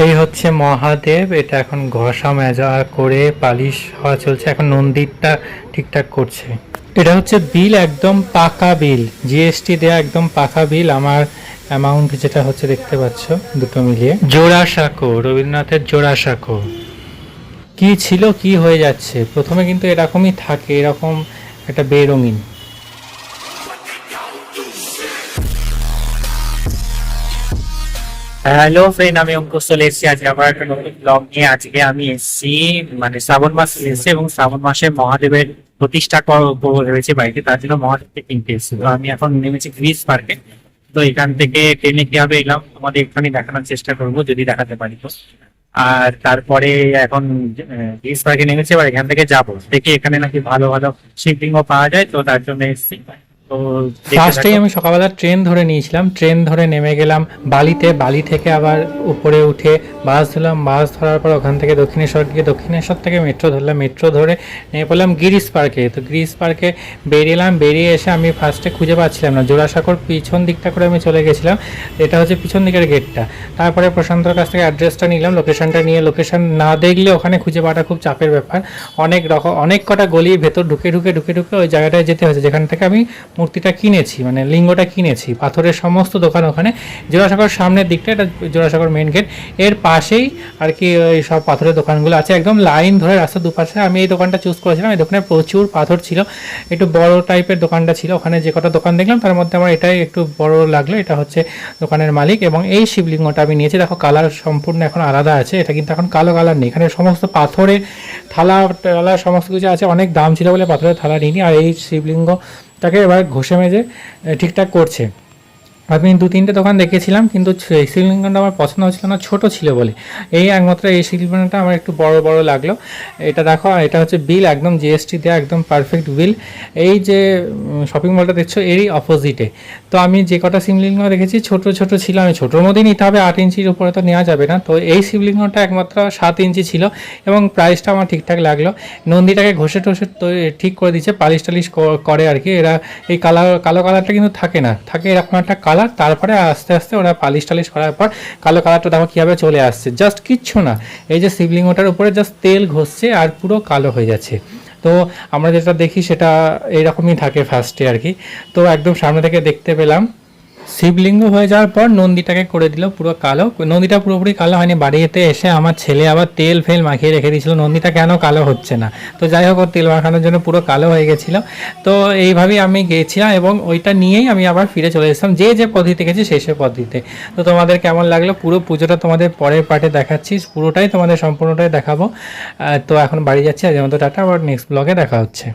এই হচ্ছে মহাদেব, এটা এখন ঘষা মেজা করে পালিশ হওয়া চলছে। এখন নন্দীরটা ঠিকঠাক করছে। এটা হচ্ছে বিল, একদম পাকা বিল, জিএসটি দেয়া একদম পাকা বিল। আমার অ্যামাউন্ট যেটা হচ্ছে দেখতে পাচ্ছ, দুটো মিলিয়ে জোড়াসাঁকো, রবীন্দ্রনাথের জোড়াসাঁকো। কি ছিল কি হয়ে যাচ্ছে, প্রথমে কিন্তু এরকমই থাকে, এরকম একটা বেরঙিন। হ্যালো ফ্রেন্ড, আমি অঙ্কুশ চলে এসেছি আজকে আবার একটা নতুন ব্লগ নিয়ে। আজকে আমি এসেছি মানে শ্রাবণ মাস এসেছে এবং শ্রাবণ মাসে মহাদেবের প্রতিষ্ঠা করবো ভেবেছি বাড়িতে, তার জন্য মহাদেবকে কিনতে এসেছি। তো আমি এখন নেমেছি গ্রিস পার্কে। তো এখান থেকে ট্রেনে কিভাবে এলাম তোমাদের একটুখানি দেখানোর চেষ্টা করবো, যদি দেখাতে পারি তো। আর তারপরে এখন গ্রিস পার্কে নেমেছি, এবার এখান থেকে যাবো দেখি এখানে নাকি ভালো ভালো শিবলিঙ্গ পাওয়া যায়, তো তার জন্য এসেছি। তো দেখতে ফার্স্টেই থাকো। আমি সকালবেলা ট্রেন ধরে নিয়েছিলাম, ট্রেন ধরে নেমে গেলাম বালিতে, বালি থেকে আবার উপরে উঠে বাস ধরলাম, বাস ধরার পর ওখান থেকে দক্ষিণেশ্বর গিয়ে দক্ষিণেশ্বর থেকে মেট্রো ধরলাম, মেট্রো ধরে নেমে পড়লাম গিরিশ পার্কে। তো গিরিশ পার্কে বেরিয়েলাম, বেরিয়ে এসে আমি ফার্স্টে খুঁজে পাচ্ছিলাম না, জোড়াসাঁকোর পিছন দিকটা করে আমি চলে গেছিলাম, এটা হচ্ছে পিছন দিকের গেটটা। তারপরে প্রশান্তর কাছ থেকে অ্যাড্রেসটা নিলাম, লোকেশনটা নিয়ে, লোকেশন না দেখলে ওখানে খুঁজে পাওয়াটা খুব চাপের ব্যাপার। অনেক কটা গলির ভেতর ঢুকে ঢুকে ঢুকে ঢুকে ওই জায়গাটায় যেতে হয়েছে যেখান থেকে আমি মূর্তিটা কিনেছি, মানে লিঙ্গটা কিনেছি। পাথরের সমস্ত দোকান ওখানে, জোড়াসাঁকোর সামনের দিকটা, এটা জোড়াসাঁকোর মেন গেট, এর পাশেই আর কি ওই সব পাথরের দোকানগুলো আছে, একদম লাইন ধরে রাস্তার দুপাশে। আমি এই দোকানটা চুজ করেছিলাম, এই দোকানে প্রচুর পাথর ছিল, একটু বড় টাইপের দোকানটা ছিল। ওখানে যে কটা দোকান দেখলাম তার মধ্যে আমার এটাই একটু বড় লাগলো, এটা হচ্ছে দোকানের মালিক। এবং এই শিবলিঙ্গটা আমি নিয়েছি, দেখো কালার সম্পূর্ণ এখন আলাদা আছে, এটা কিন্তু এখন কালো কালার নেই। এখানে সমস্ত পাথরের থালা টালা সমস্ত কিছু আছে, অনেক দাম ছিল বলে পাথরের থালা নিইনি। আর এই শিবলিঙ্গটাকে এবার ঘষে মেজে ঠিকঠাক করছে। আমি দু তিনটে দোকান দেখেছিলাম, কিন্তু এই শিবলিঙ্গটা আমার পছন্দ হচ্ছিল না, ছোট ছিল বলে। এই একমাত্র এই শিবলিঙ্গটা আমার একটু বড় বড় লাগলো। এটা দেখো, এটা হচ্ছে বিল, একদম জিএসটি দেওয়া, একদম পারফেক্ট বিল। এই যে শপিং মলটা দেখছো এরই অপোজিটে। তো আমি যে কটা শিবলিঙ্গ দেখেছি ছোট ছোট ছিল, আমি ছোটোর মধ্যেই নিতে হবে, 8 ইঞ্চির উপরে তো নেওয়া যাবে না। তো এই শিবলিঙ্গটা একমাত্র 7 ইঞ্চি ছিল এবং প্রাইসটা আমার ঠিকঠাক লাগলো। নন্দীটাকে ঘষে টষে তো ঠিক করে দিচ্ছে, পালিশ টালিশ করে আর কি। এরা এই কালো কালারটা কিন্তু থাকে না, থাকে এরকম একটা কালার, তারপরে আস্তে আস্তে ওরা পালিশ টালিশ করার পর কালো কালারটা দেখো কীভাবে চলে আসছে, জাস্ট কিচ্ছু না, এই যে শিবলিঙ্গটার উপরে জাস্ট তেল ঘষছে আর পুরো কালো হয়ে যাচ্ছে। তো আমরা যেটা দেখি সেটা এইরকমই থাকে ফার্স্টে আর কি। তো একদম সামনে থেকে দেখতে পেলাম। শিবলিঙ্গ হয়ে যাওয়ার পর নন্দীটাকে করে দিল পুরো কালো। নন্দীটা পুরোপুরি কালো হয়নি, বাড়িতে এসে আমার ছেলে আবার তেল ফেল মাখিয়ে রেখে দিয়েছিল, নন্দীটা কেন কালো হচ্ছে না। তো যাই হোক, ওর তেল মাখানোর জন্য পুরো কালো হয়ে গেছিলো। তো এইভাবেই আমি গিয়েছিলাম এবং ওইটা নিয়েই আমি আবার ফিরে চলে এসেছিলাম, যে পদ্ধতিতে গেছি সেই পদ্ধতিতে। তো তোমাদের কেমন লাগলো পুরো পুজোটা তোমাদের পরের পার্টে দেখাচ্ছি, পুরোটাই তোমাদের সম্পূর্ণটাই দেখাবো। তো এখন বাড়ি যাচ্ছি, আজকের মতো টাটা, আবার নেক্সট ব্লগে দেখা হচ্ছে।